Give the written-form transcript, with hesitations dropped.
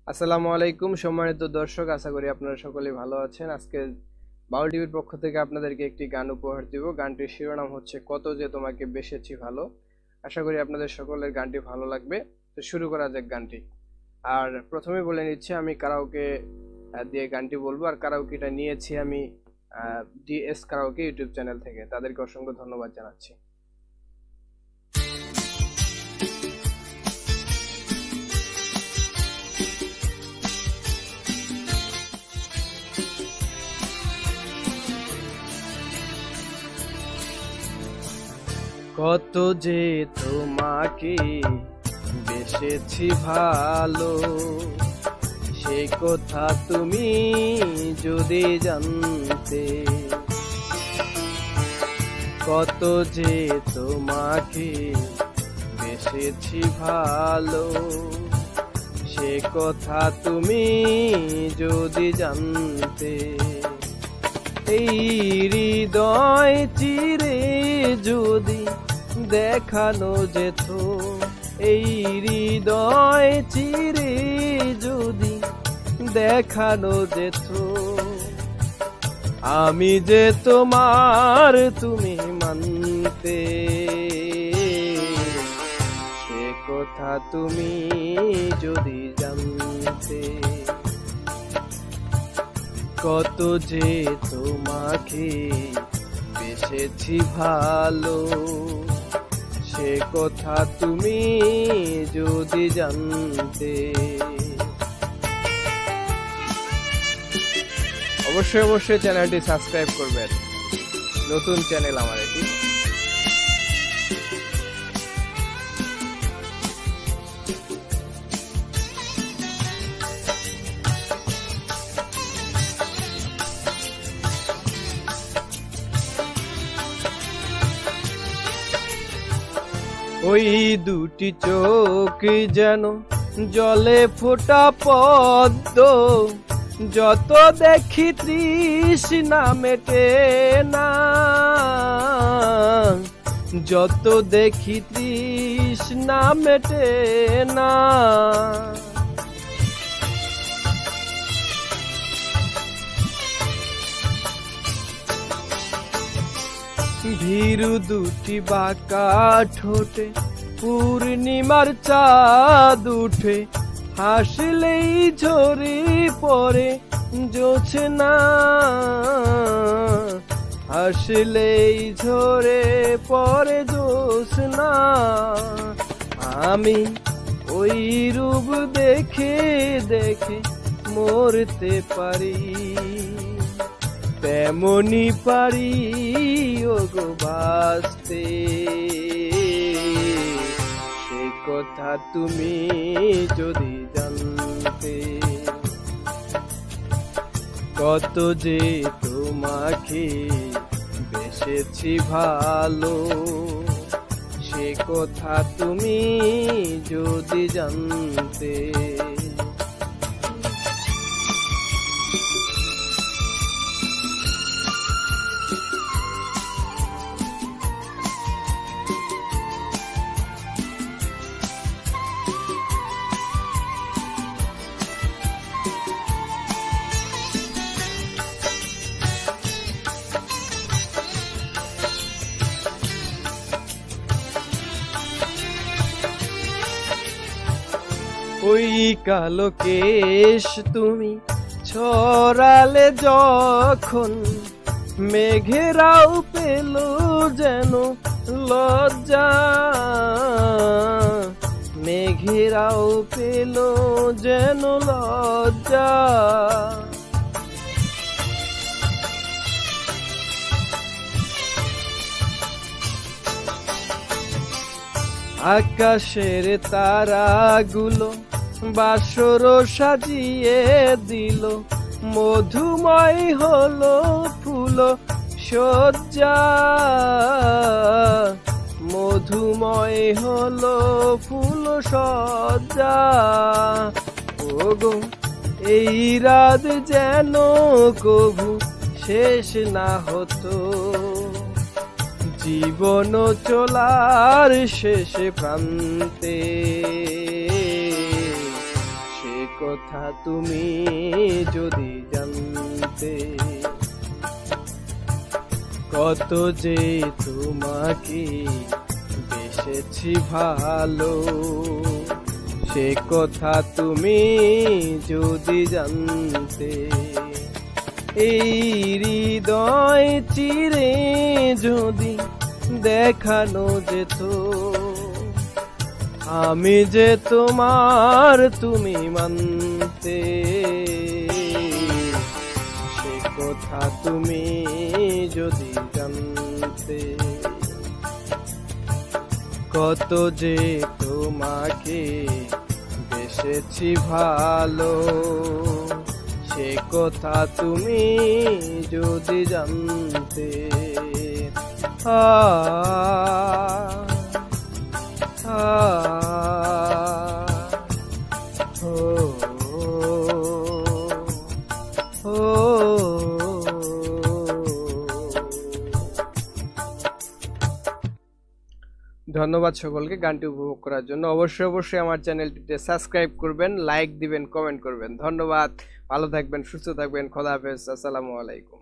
আসসালামু আলাইকুম সম্মানিত দর্শক, আশা করি আপনারা সকলে ভালো আছেন। আজকে বাউল টিভির পক্ষ থেকে আপনাদেরকে একটি গান উপহার দিব। গানটির শিরোনাম হচ্ছে কত যে তোমাকে বেসেছি ভালো। আশা করি আপনাদের সকলের গানটি ভালো লাগবে। তো শুরু করা যাক গানটি। আর প্রথমে বলে নিচ্ছি, আমি কারাওকে দিয়ে গানটি বলবো, আর কারাওকেটা নিয়েছি আমি ডিএস কারাওকে ইউটিউব চ্যানেল থেকে। তাদেরকে অসংখ্য ধন্যবাদ জানাচ্ছি। কত যে তোমাকে বেসেছি ভালো, সে কথা তুমি যদি জানতে। কত যে তোমাকে বেসেছি ভালো, সে কথা তুমি যদি জানতে। এই হৃদয় চিরে যদি দেখানো যেত, এই হৃদয় চিরে যদি দেখানো যেত, আমি যে তোমার তুমি মানতে। সে কথা তুমি যদি জানতে। কত যে তোমাকে বেসেছি ভালো, সে কথা তুমি যদি জানতে। অবশ্যই অবশ্যই চ্যানেলটি সাবস্ক্রাইব করবেন, নতুন চ্যানেল আমার এটি। ওই দুটি চোখ যেন জলে ফোটা পদ্ম, যত দেখি তৃষ্ণা মেটে না, যত দেখি তৃষ্ণা মেটে না। ভীরু দুটি বাঁকা ঠোঁটে পূর্ণিমার চাঁদ উঠে, হাসলেই ঝরে পড়ে জোছনা, হাসলেই ঝরে পড়ে জোছনা। আমি ওই রূপ দেখে দেখে মরতে পারি, তেমনি পারি ওগো বাঁচতে। সে কথা তুমি যদি জানতে। কত যে তোমাকে বেসেছি ভালো, সে কথা তুমি যদি জানতে। ওই কালো কেশ তুমি ছড়ালে যখন, মেঘেরাও পেল যেন লজ্জা, মেঘেরাও পেল যেন লজ্জা। আকাশের তারাগুলো বাসর সাজিয়ে দিল, মধুময় হলো ফুল সজ্জা, মধুময় হলো ফুল সজ্জা। ওগো এই রাত যেন কভু শেষ না হতো, জীবন চলার শেষ প্রান্তে। সে কথা তুমি যদি জানতে, কত যে তোমাকে বেসেছি ভালো, সে কথা তুমি যদি জানতে। এই হৃদয় চিরে যদি দেখানো যেত, আমি যে তোমার তুমি মানতে, সে কথা তুমি যদি জানতে। কত যে তোমাকে বেসেছি ভালো, সে কথা তুমি যদি জানতে। আ আ ও ও ধন্যবাদ সকলকে গানটি উপভোগ করার জন্য। অবশ্যই আমার চ্যানেলটিতে সাবস্ক্রাইব করবেন, লাইক দিবেন, কমেন্ট করবেন। ধন্যবাদ, ভালো থাকবেন, সুস্থ থাকবেন, খোদা হাফেজ, আসসালামু আলাইকুম।